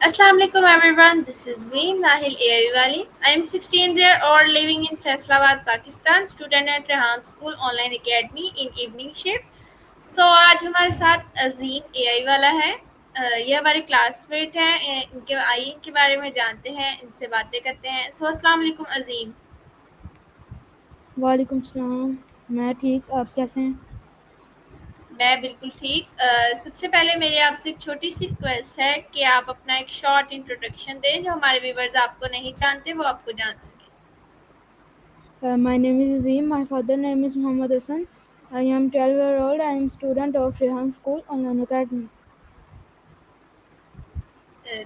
Assalamu alaikum everyone. This is me, Nahil Ayawali. I am 16-year-old living in Faisalabad, Pakistan. Student at Rehan School Online Academy in evening shift. आज हमारे साथ अजीम AI वाला है। ये हमारे classmate हैं। इनके आइए इनके बारे में जानते हैं, इनसे बातें करते हैं। अस्सलाम वालेकुम अजीम। वालेकुम सलाम। मैं ठीक, आप कैसे हैं? मैं बिल्कुल ठीक। सबसे पहले मेरी आपसे एक छोटी सी रिक्वेस्ट है कि आप अपना एक शॉर्ट इंट्रोडक्शन दें, जो हमारे व्यूवर्स आपको नहीं जानते वो आपको जान सकें। My name is Azim. My father name is Muhammad Hassan. I am 12-year-old. I am student of Rehan School Online Academy.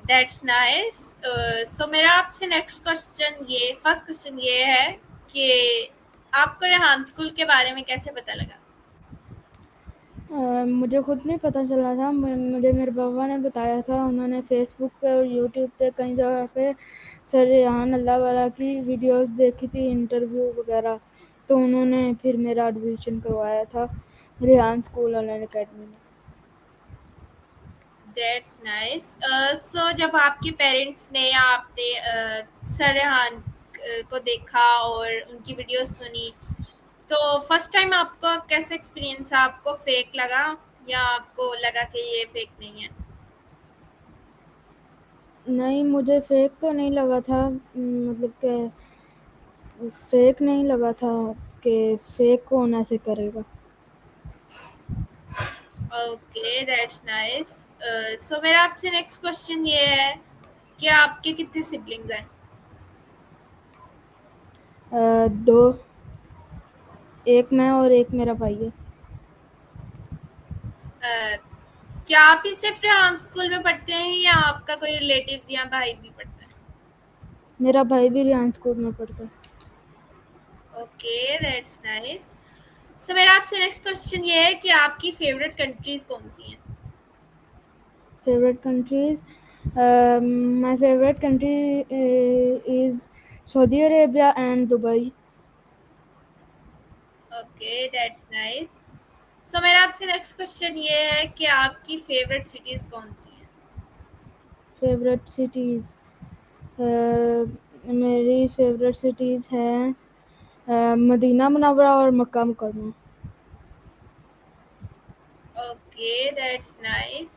That's nice. So मेरा आपसे नेक्स्ट क्वेश्चन ये फर्स्ट क्वेश्चन ये है कि आपको रेहान स्कूल के बारे में कैसे पता लगा? मुझे खुद नहीं पता चला था, मुझे मेरे पापा ने बताया था। उन्होंने फेसबुक पे और यूट्यूब पे कई जगह पे सर रेहान अल्लाह वाला की वीडियोस देखी थी, इंटरव्यू वगैरह। तो उन्होंने फिर मेरा एडमिशन करवाया था रेहान स्कूल ऑनलाइन अकेडमी में। That's nice. सो जब आपके पेरेंट्स ने या आपने सर रेहान को देखा और उनकी वीडियोस सुनी, तो फर्स्ट टाइम आपका कैसा एक्सपीरियंस था? आपको फेक लगा या आपको लगा कि ये फेक नहीं है? नहीं, मुझे फेक तो नहीं लगा था, मतलब कि फेक नहीं लगा था कि फेक कौन ऐसे करेगा। Okay, that's nice. सो मेरा आपसे नेक्स्ट क्वेश्चन ये है कि आपके कितने सिबलिंग्स हैं? दो, एक मैं और एक मेरा भाई है। अ, क्या आप ही सिर्फ रेहान स्कूल में पढ़ते हैं या आपका कोई रिलेटिव या भाई भी पढ़ता है? मेरा भाई भी रियान स्कूल में पढ़ता है। Okay, that's nice. सो मेरा आपसे नेक्स्ट क्वेश्चन ये है कि आपकी फेवरेट कंट्रीज कौन सी हैं? Favourite countries, my favourite country is Saudi Arabia and Dubai. Okay, that's nice. So मेरा आपसे नेक्स्ट क्वेश्चन ये है कि आपकी फेवरेट सिटीज कौन सी हैं? फेवरेट सिटीज़, मेरी फेवरेट सिटीज़ हैं मदीना मुनव्वरा और Makkah Mukarramah. Okay, that's nice.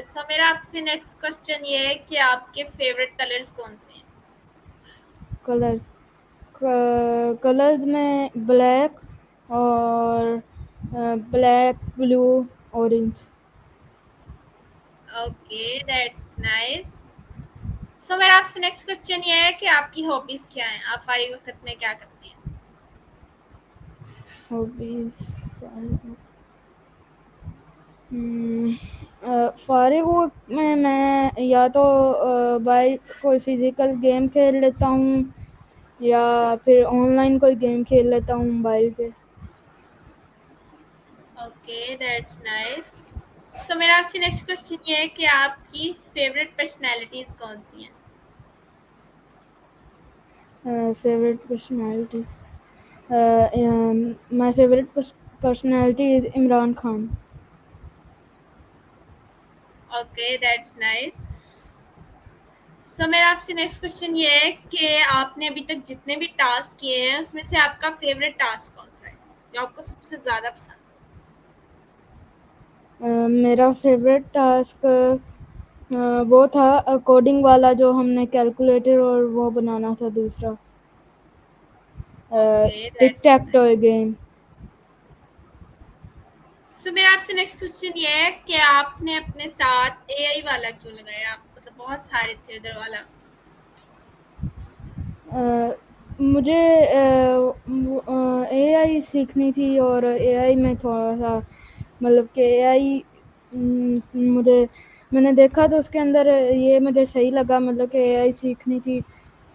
So मेरा आपसे नेक्स्ट क्वेश्चन ये है कि आपके फेवरेट कलर्स कौन से हैं? कलर्स, कलर्स में ब्लैक और black, blue, orange. Okay, that's nice. So मेरा आपसे नेक्स्ट क्वेश्चन ये है कि आपकी हॉबीज क्या हैं? आप फारिग वक्त में क्या करते हैं? हॉबीज, फारिग वक्त में मैं या तो बाहर कोई फिजिकल गेम खेल लेता हूँ या फिर ऑनलाइन कोई गेम खेल लेता हूँ मोबाइल पे। Okay, that's nice. सो मेरा आपसे नेक्स्ट क्वेश्चन ये है कि आपकी फेवरेट पर्सनैलिटीज कौन सी हैं? Favourite personality, my favourite personality is Imran Khan. Okay, that's nice. So मेरा आपसे नेक्स्ट क्वेश्चन ये है कि आपने अभी तक जितने भी टास्क किए हैं उसमें से आपका फेवरेट टास्क कौन सा है जो आपको सबसे ज़्यादा पसंद है? मेरा फेवरेट टास्क वो था कोडिंग वाला, जो हमने कैलकुलेटर और वो बनाना था दूसरा, okay, tic that's tac nice. Toe game. So मेरा आपसे नेक्स्ट क्वेश्चन ये है कि आपने अपने साथ एआई वाला क्यों लगाया? आप मतलब बहुत सारे थे उधर वाला। मुझे एआई सीखनी थी और एआई में थोड़ा सा, मतलब कि एआई मुझे, मैंने देखा तो उसके अंदर ये मुझे सही लगा, मतलब कि एआई सीखनी थी,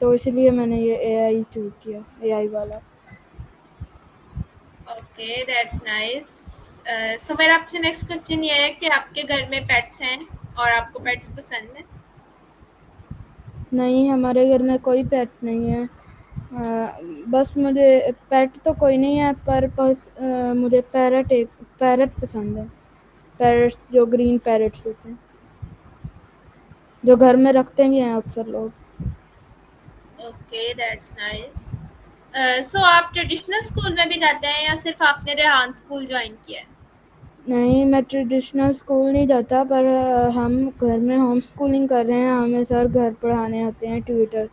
तो इसलिए मैंने ये एआई चूज़ किया, एआई वाला। Okay, that's nice. सो मेरा आपसे नेक्स्ट क्वेश्चन ये है कि आपके घर में पेट्स हैं और आपको पेट्स पसंद हैं? नहीं, हमारे घर में कोई पेट नहीं है। बस मुझे पेट तो कोई नहीं है, पर बस मुझे पैरट पसंद है। पैरट्स, जो ग्रीन पैरट्स होते हैं। जो घर में रखते भी हैं अक्सर लोग। Okay, that's nice. सो आप ट्रेडिशनल स्कूल में भी जाते हैं या सिर्फ आपने रेहान स्कूल ज्वाइन किया है? नहीं, मैं ट्रेडिशनल स्कूल नहीं जाता, पर हम घर में होम स्कूलिंग कर रहे हैं, हमें सर घर पढ़ाने आते हैं, ट्यूटर।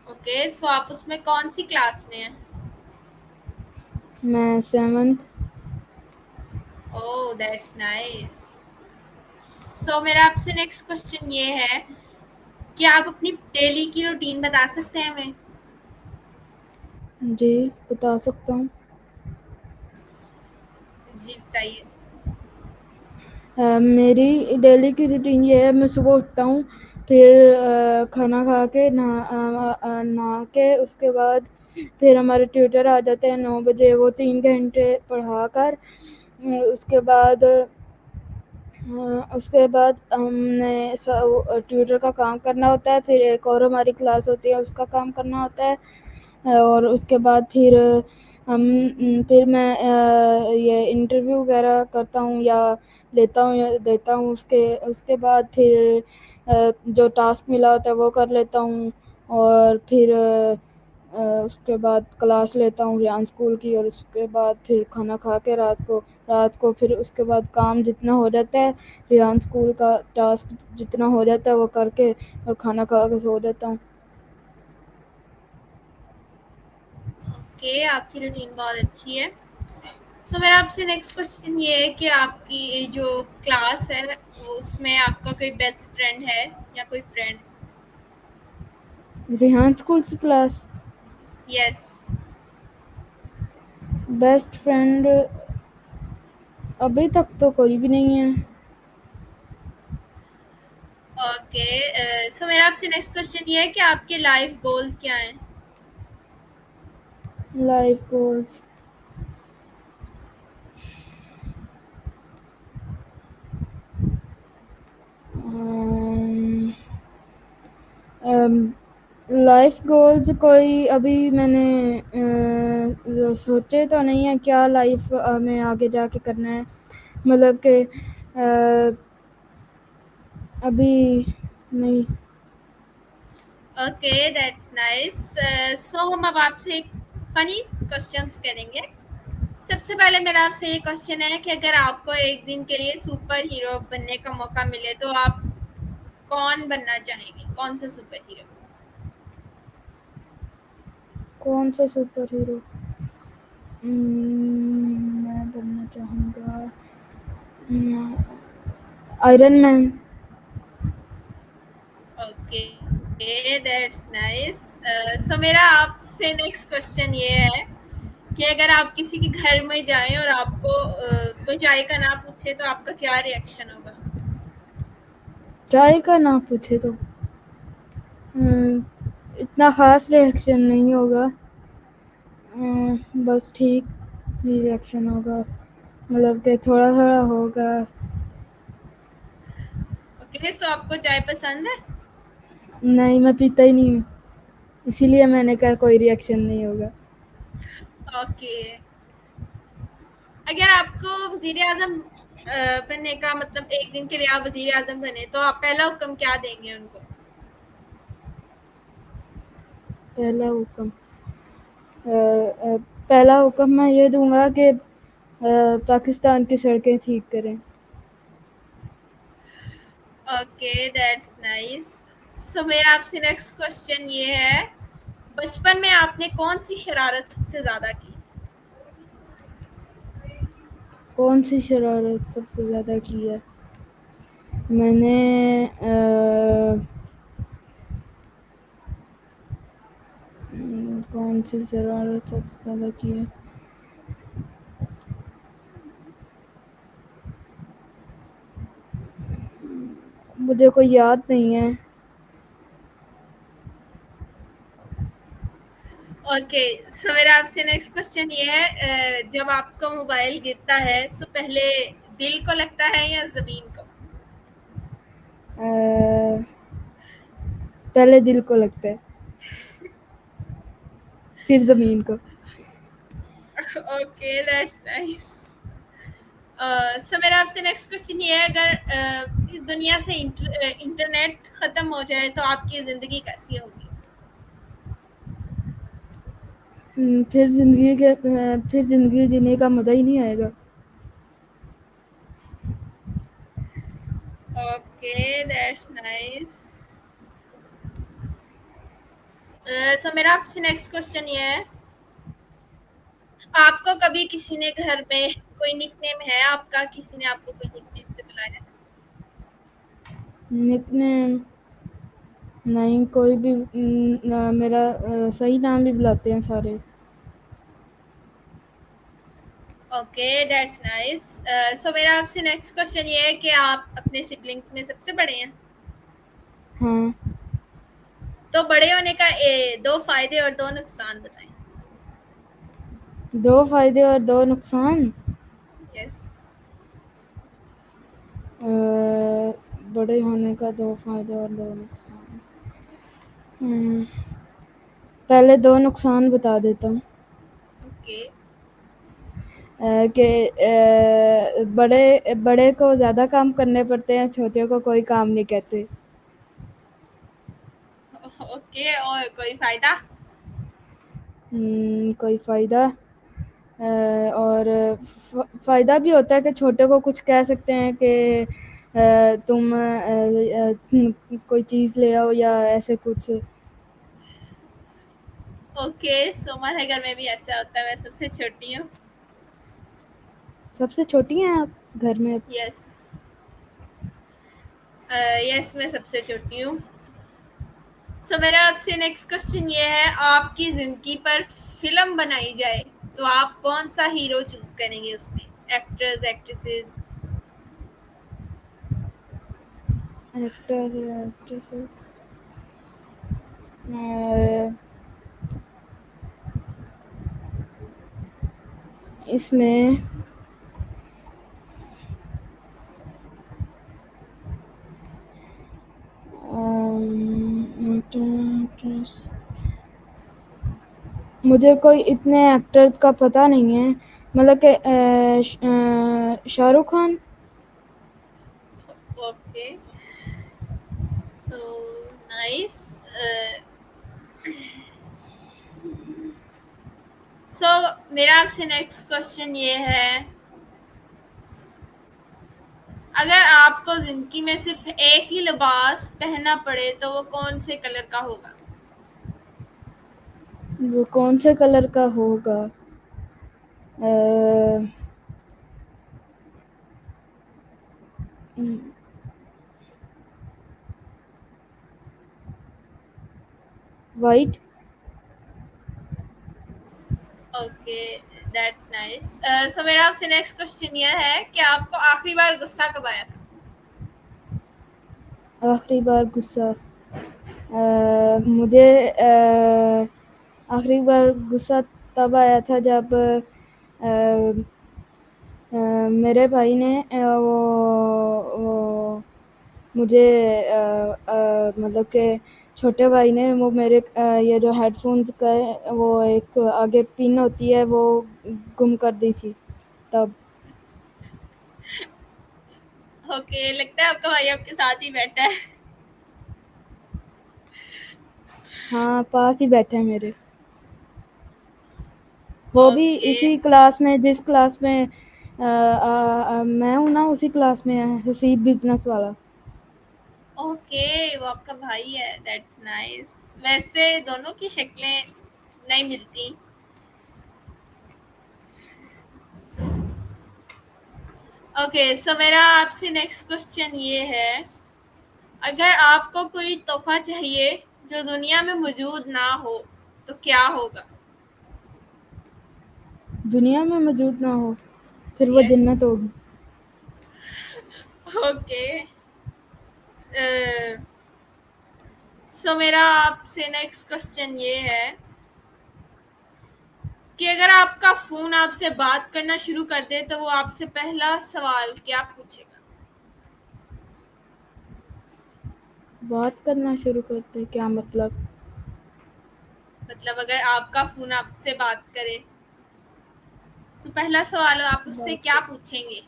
ओके, सो आप उसमें कौन सी क्लास में हैं? मैं 7th। Oh, that's nice. So मेरा आपसे नेक्स्ट क्वेश्चन ये है कि आप अपनी डेली की रूटीन बता सकते हैं हमें? जी, बता सकता हूँ। जी बताइए। मेरी डेली की रूटीन ये है, मैं सुबह उठता हूँ, फिर खाना खा के नहा के उसके बाद फिर हमारे ट्यूटर आ जाते हैं 9 बजे, वो 3 घंटे पढ़ा कर उसके बाद हमने ट्यूटर का काम करना होता है, फिर एक और हमारी क्लास होती है, उसका काम करना होता है। और उसके बाद फिर मैं ये इंटरव्यू वगैरह करता हूँ या लेता हूँ या देता हूँ। उसके उसके बाद फिर जो टास्क मिला होता है वो कर लेता हूँ, और फिर उसके बाद क्लास लेता हूँ रियान स्कूल की, और उसके बाद फिर खाना खा के रात को फिर उसके बाद काम जितना हो जाता है, रियान स्कूल का टास्क जितना हो जाता है वो करके और खाना खा के सो जाता हूँ। ओके, आपकी रूटीन बहुत अच्छी है। सो मेरा आपसे नेक्स्ट क्वेश्चन ये है कि आपकी जो क्लास है वो उसमें आपका कोई बेस्ट फ्रेंड है या कोई फ्रेंड? रिहान स्कूल की क्लास। यस। बेस्ट फ्रेंड अभी तक तो कोई भी नहीं है। ओके, सो मेरा आपसे नेक्स्ट क्वेश्चन ये है कि आपके लाइफ गोल्स क्या हैं? लाइफ गोल्स, लाइफ गोल्स कोई अभी मैंने सोचे तो नहीं है क्या लाइफ में आगे जाके करना है, मतलब कि अभी नहीं। Okay, that's nice. सो हम अब आपसे एक फनी क्वेश्चंस करेंगे। सबसे पहले मेरा आपसे ये क्वेश्चन है कि अगर आपको एक दिन के लिए सुपर हीरो बनने का मौका मिले तो आप कौन बनना चाहेंगे? कौन सा सुपर हीरो? कौन सा सुपर हीरो? मैं बनना चाहूँगा Iron Man. Okay, that's nice. So मेरा आपसे नेक्स्ट क्वेश्चन ये है कि अगर आप किसी के घर में जाएं और आपको कोई चाय का ना पूछे तो आपका क्या रिएक्शन होगा? चाय का ना पूछे तो इतना ख़ास रिएक्शन नहीं होगा, बस ठीक ही रिएक्शन होगा, मतलब कि थोड़ा-थोड़ा होगा। ओके, सो आपको चाय पसंद है? नहीं, मैं पीता ही नहीं हूँ, इसीलिए मैंने कहा कोई रिएक्शन नहीं होगा। ओके, अगर आपको वज़ीर-ए-आज़म बनने का मतलब एक दिन के लिए आप वज़ीर-ए-आज़म बने तो आप पहला हुक्म क्या देंगे उनको? पहला हुक्म पहला हुक्म मैं ये दूँगा कि पाकिस्तान की सड़कें ठीक करें। Okay, that's nice. सो मेरा आपसे नेक्स्ट क्वेश्चन ये है, बचपन में आपने कौन-सी शरारत सबसे ज़्यादा की? कौन-सी शरारत सबसे ज़्यादा की है? मैंने कौन-सी शरारत सबसे ज़्यादा की है? मुझे कोई याद नहीं है। ओके, सो मेरा आपसे नेक्स्ट क्वेश्चन ये है, जब आपका मोबाइल गिरता है तो पहले दिल को लगता है या ज़मीन को? अ, पहले दिल को लगता है, फिर ज़मीन को। Okay, that's nice. सो मेरा आपसे नेक्स्ट क्वेश्चन ये है, अगर दुनिया से इंटरनेट खत्म हो जाए तो आपकी ज़िंदगी कैसी होगी? फिर ज़िंदगी जीने का मज़ा ही नहीं आएगा। Okay, that's nice. सो मेरा आपसे नेक्स्ट क्वेश्चन ये है, आपको कभी किसी ने घर में कोई निकनेम है आपका? किसी ने आपको कोई निकनेम से बुलाया है? निकनेम नहीं, कोई भी मेरा सही नाम ही बुलाते हैं सारे। Okay, that's nice. सो मेरा आपसे नेक्स्ट क्वेश्चन ये है कि आप अपने सिबलिंग्स में सबसे बड़े हैं। हाँ, तो बड़े होने का दो फायदे और दो नुकसान बताएं। 2 फ़ायदे और 2 नुकसान। यस। बड़े होने का 2 फ़ायदे और 2 नुकसान। हुँ, पहले 2 नुकसान बता देता हूँ। ओके। बड़े बड़े को ज़्यादा काम करने पड़ते हैं, छोटे को कोई काम नहीं कहते। ओके, और कोई फायदा? कोई फ़ायदा और फ़ायदा भी होता है कि छोटे को कुछ कह सकते हैं कि तुम कोई चीज़ ले आओ या ऐसे कुछ। ओके, सो हमारे घर में भी ऐसा होता है, मैं सबसे छोटी हूँ। सबसे छोटी हैं आप घर में? यस। यस, मैं सबसे छोटी हूँ। सो मेरा आपसे नेक्स्ट क्वेश्चन ये है, आपकी ज़िंदगी पर फिल्म बनाई जाए तो आप कौन सा हीरो चूज करेंगे उसमें? Actors, actresses? एक्टर एक्ट्रेसेस अ, इसमें एक्ट्रेस मुझे कोई इतने एक्टर्स का पता नहीं है, मतलब कि Shahrukh Khan. Okay, so nice. So मेरा आपसे नेक्स्ट क्वेश्चन ये है, अगर आपको जिंदगी में सिर्फ एक ही लिबास पहनना पड़े तो वो कौन से कलर का होगा? वो कौन से कलर का होगा? White. Okay, that's nice. So मेरा आपसे नेक्स्ट क्वेश्चन ये है कि आपको आखिरी बार गुस्सा कब आया था? आखिरी बार गुस्सा मुझे आखिरी बार गुस्सा तब आया था जब मेरे भाई ने वो मुझे मतलब कि छोटे भाई ने वो मेरे ये जो हेडफोन्स का है वो एक आगे पिन होती है वो गुम कर दी थी तब। ओके, लगता है आपका भाई आपके साथ ही बैठा है। हाँ, पास ही बैठे हैं मेरे। वो भी ओके। इसी क्लास में जिस क्लास में मैं हूँ ना, उसी क्लास में है, हसीब बिजनेस वाला। ओके, वो आपका भाई है, दैट्स नाइस। वैसे दोनों की शक्लें नहीं मिलती। ओके, सो मेरा आपसे नेक्स्ट क्वेश्चन ये है, अगर आपको कोई तोहफा चाहिए जो दुनिया में मौजूद ना हो तो क्या होगा? दुनिया में मौजूद ना हो, फिर वो यस। जन्नत होगी। ओके, सो मेरा आपसे नेक्स्ट क्वेश्चन ये है कि अगर आपका फोन आपसे बात करना शुरू कर दे तो वो आपसे पहला सवाल क्या पूछेगा? बात करना शुरू करते क्या मतलब? मतलब अगर आपका फोन आपसे बात करे तो पहला सवाल आप उससे बात क्या कर पूछेंगे?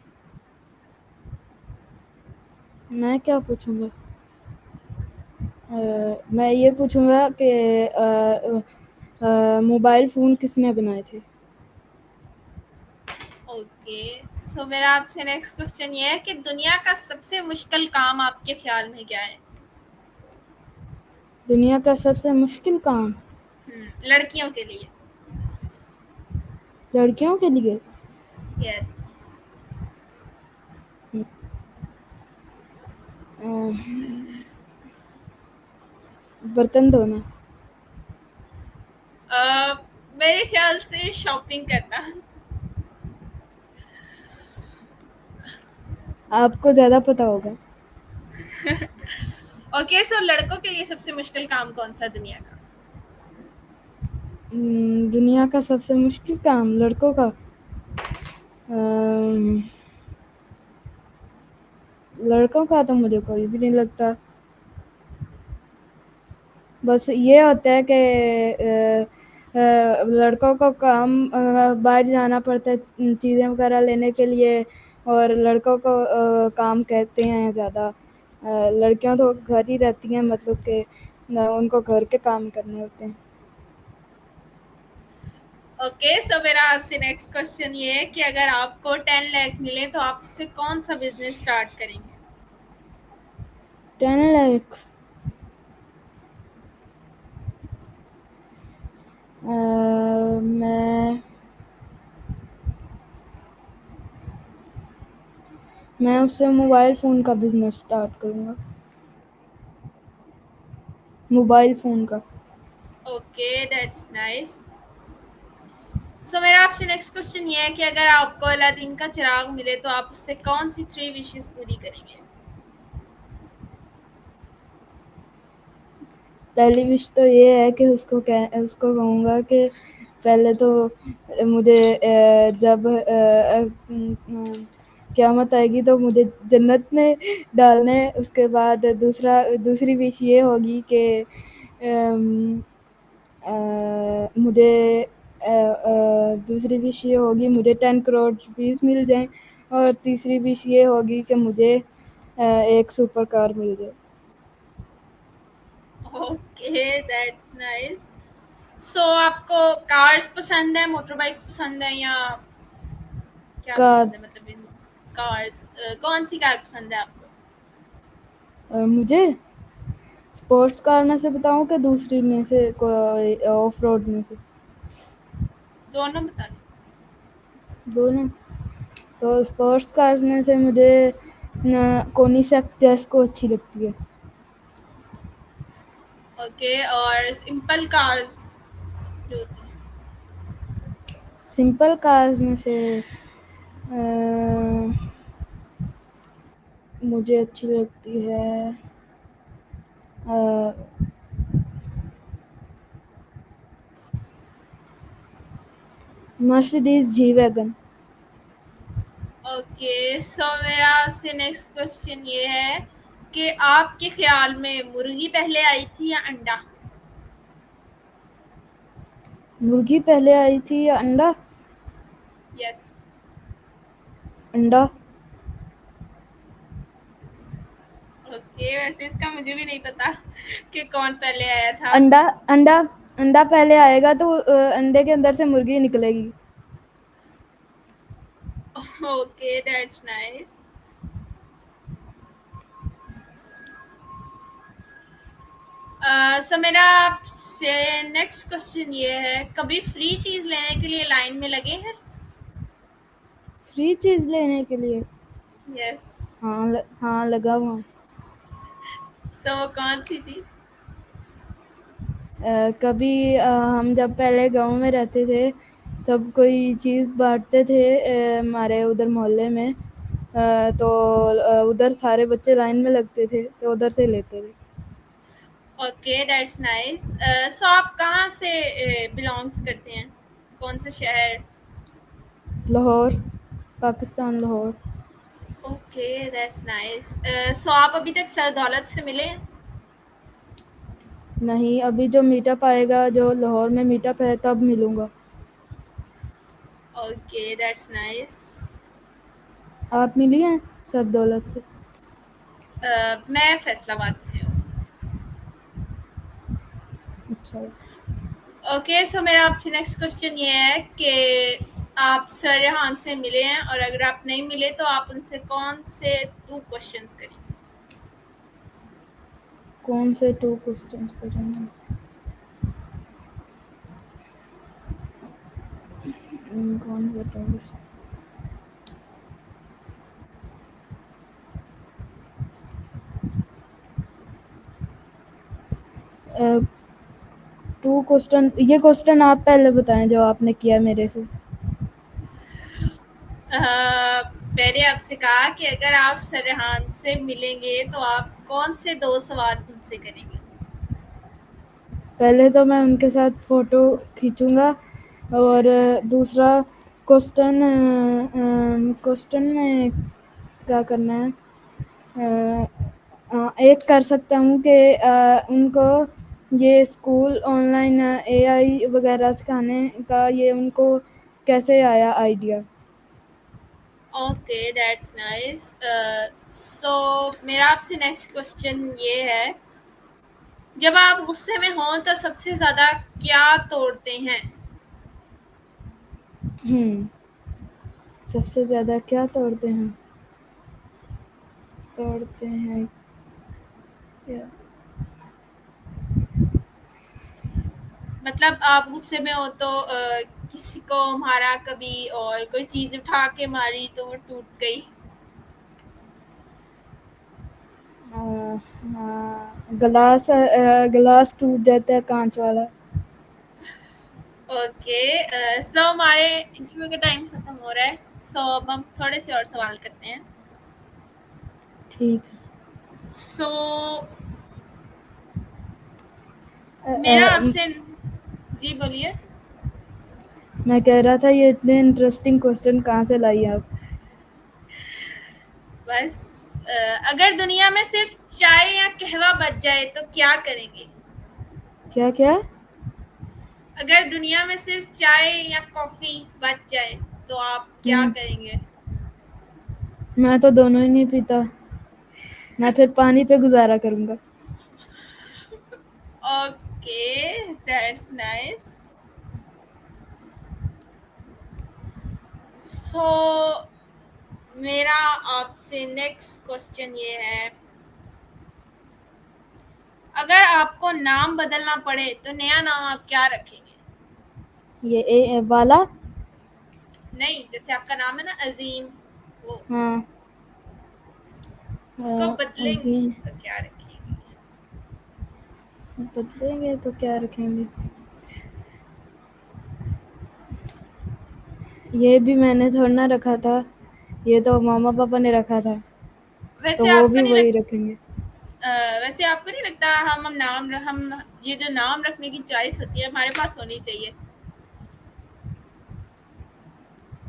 मैं क्या पूछूंगा? मैं ये पूछूंगा कि मोबाइल फ़ोन किसने बनाए थे? ओके, सो मेरा आपसे नेक्स्ट क्वेश्चन ये है कि दुनिया का सबसे मुश्किल काम आपके ख्याल में क्या है? दुनिया का सबसे मुश्किल काम लड़कियों के लिए। लड़कियों के लिए? यस। अ, बर्तन धोना। मेरे ख्याल से शॉपिंग करना। आपको ज़्यादा पता होगा। ओके, सो लड़कों के लिए सबसे मुश्किल काम कौन सा दुनिया का? दुनिया का सबसे मुश्किल काम लड़कों का? अम, लड़कों का तो मुझे कोई भी नहीं लगता। बस ये होता है कि लड़कों को काम बाहर जाना पड़ता है चीज़ें वगैरह लेने के लिए, और लड़कों को काम कहते हैं ज़्यादा। लड़कियां तो घर ही रहती हैं, मतलब कि उनको घर के काम करने होते हैं। ओके, सो मेरा आपसे नेक्स्ट क्वेश्चन ये है कि अगर आपको 10 लाख मिले तो आप उससे कौन सा बिजनेस स्टार्ट करेंगे? 10 लाख? मैं उससे मोबाइल फ़ोन का बिज़नेस स्टार्ट करूँगा। मोबाइल फ़ोन का। Okay, that's nice. सो मेरा आपसे नेक्स्ट क्वेश्चन ये है कि अगर आपको अलादीन का चिराग मिले तो आप उससे कौन सी 3 विशेस पूरी करेंगे? पहली विश तो ये है कि उसको कहूँगा कि पहले तो मुझे जब क़यामत आएगी तो मुझे जन्नत में डालना है। उसके बाद दूसरी विश ये होगी कि मुझे दूसरी विश ये होगी मुझे 10 करोड़ रुपीस मिल जाएँ, और तीसरी विश ये होगी कि मुझे एक सुपर कार मिल जाए। Okay, that's nice. सो आपको कार्स पसंद है, मोटर बाइक्स पसंद है, या क्या कार। पसंद है? मतलब इन कार्स, कौन सी कार पसंद है आपको? मुझे स्पोर्ट्स कार में से बताऊँ कि दूसरी में से कोई ऑफ रोड में से? दोनों बता दो। दोनों। तो स्पोर्ट्स कार में से मुझे कोनिसेक जेस्को अच्छी लगती है। ओके, और सिंपल कार्स जो होती हैं? सिंपल कार में से मुझे अच्छी लगती है मर्सिडीज जी वैगन। ओके, सो मेरा आपसे नेक्स्ट क्वेश्चन ये है कि आपके ख्याल में मुर्गी पहले आई थी या अंडा? मुर्गी पहले आई थी या अंडा? यस। अंडा। ओके, वैसे इसका मुझे भी नहीं पता कि कौन पहले आया था। अंडा। अंडा। अंडा पहले आएगा तो अंडे के अंदर से मुर्गी निकलेगी। Okay, that's nice. सो मेरा आपसे नेक्स्ट क्वेश्चन ये है, कभी फ्री चीज़ लेने के लिए लाइन में लगे हैं? फ्री चीज़ लेने के लिए? यस। हाँ, लगा हुआ हूँ। सो वो कौन सी थी? कभी हम जब पहले गाँव में रहते थे, तब कोई चीज़ बाँटते थे हमारे उधर मोहल्ले में, तो उधर सारे बच्चे लाइन में लगते थे, तो उधर से लेते थे। Okay, that's nice. सो आप कहाँ से बिलोंग्स करते हैं? कौन से शहर? Lahore, Pakistan, Lahore. Okay, that's nice. So आप अभी तक सर दौलत से मिले हैं? नहीं, अभी जो मीटअप आएगा, जो लाहौर में मीटअप है, तब मिलूँगा। Okay, that's nice. आप मिली हैं सर दौलत से? मैं फैसलाबाद से हूँ। अच्छा। ओके, सो मेरा आपसे नेक्स्ट क्वेश्चन ये है कि आप सर रेहान से मिले हैं, और अगर आप नहीं मिले तो आप उनसे कौन से 2 क्वेश्चंस करेंगे? कौन से 2 क्वेश्चंस करेंगे? कौन से 2 क्वेश्चन? 2 क्वेश्चन, ये क्वेश्चन आप पहले बताएं जो आपने किया मेरे से। मैंने आपसे कहा कि अगर आप सर रेहान से मिलेंगे तो आप कौन से 2 सवाल उनसे करेंगे? पहले तो मैं उनके साथ फ़ोटो खींचूँगा, और दूसरा क्वेश्चन क्वेश्चन में क्या करना है? एक कर सकता हूँ कि उनको ये स्कूल ऑनलाइन एआई वगैरह सिखाने का ये उनको कैसे आया idea? Okay, that's nice. So मेरा आपसे नेक्स्ट क्वेश्चन ये है, जब आप गुस्से में हों तो सबसे ज़्यादा क्या तोड़ते हैं? सबसे ज़्यादा क्या तोड़ते हैं? तोड़ते हैं क्या? मतलब आप गुस्से में हो तो किसी को मारा कभी, और कोई चीज़ उठा के मारी तो वो टूट गई? ग्लास टूट जाता है काँच वाला। ओके, सो हमारे इंटरव्यू का टाइम खत्म हो रहा है, सो अब हम थोड़े से और सवाल करते हैं। ठीक है। सो अ मेरा अ, आपसे, जी बोलिए। मैं कह रहा था ये इतने इंटरेस्टिंग क्वेश्चन कहाँ से लाई आप? बस, अगर दुनिया में सिर्फ चाय या कहवा बच जाए तो क्या करेंगे? क्या-क्या? अगर दुनिया में सिर्फ चाय या कॉफी बच जाए तो आप क्या हुँ, करेंगे? मैं तो दोनों ही नहीं पीता। मैं फिर पानी पे गुज़ारा करूँगा। Okay, that's nice. सो मेरा आपसे नेक्स्ट क्वेश्चन ये है, अगर आपको नाम बदलना पड़े तो नया नाम आप क्या रखेंगे? ये वाला? नहीं, जैसे आपका नाम है ना अजीम, वो हाँ। उसको जी, बदलेंगे तो क्या रखेंगे? बदलेंगे तो क्या रखेंगे? ये भी मैंने थोड़ी ना रखा था, ये तो मम्मा-पापा ने रखा था, तो वैसे वो आपको भी नहीं वही लग रखेंगे। वैसे आपको नहीं लगता हम ये जो नाम रखने की चॉइस होती है हमारे पास होनी चाहिए?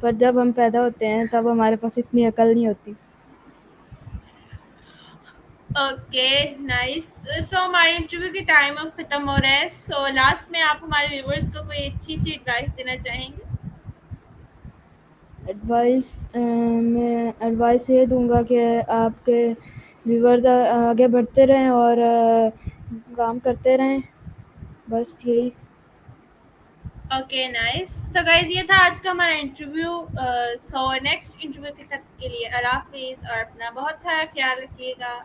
पर जब हम पैदा होते हैं तब हमारे पास इतनी अकल नहीं होती। Okay, nice. सो हमारे इंटरव्यू की टाइम अब खत्म हो रहा है, सो लास्ट में आप हमारे व्यूवर्स को कोई अच्छी सी एडवाइस देना चाहेंगे? मैं एडवाइस ये दूँगा कि आपके व्यूअर्स आगे बढ़ते रहें और काम करते रहें, बस यही। Okay, nice. सो गाइस, ये था आज का हमारा इंटरव्यू। सो नेक्स्ट इंटरव्यू के तक के लिए अल्लाह हाफिज़, और अपना बहुत सारा ख्याल रखिएगा।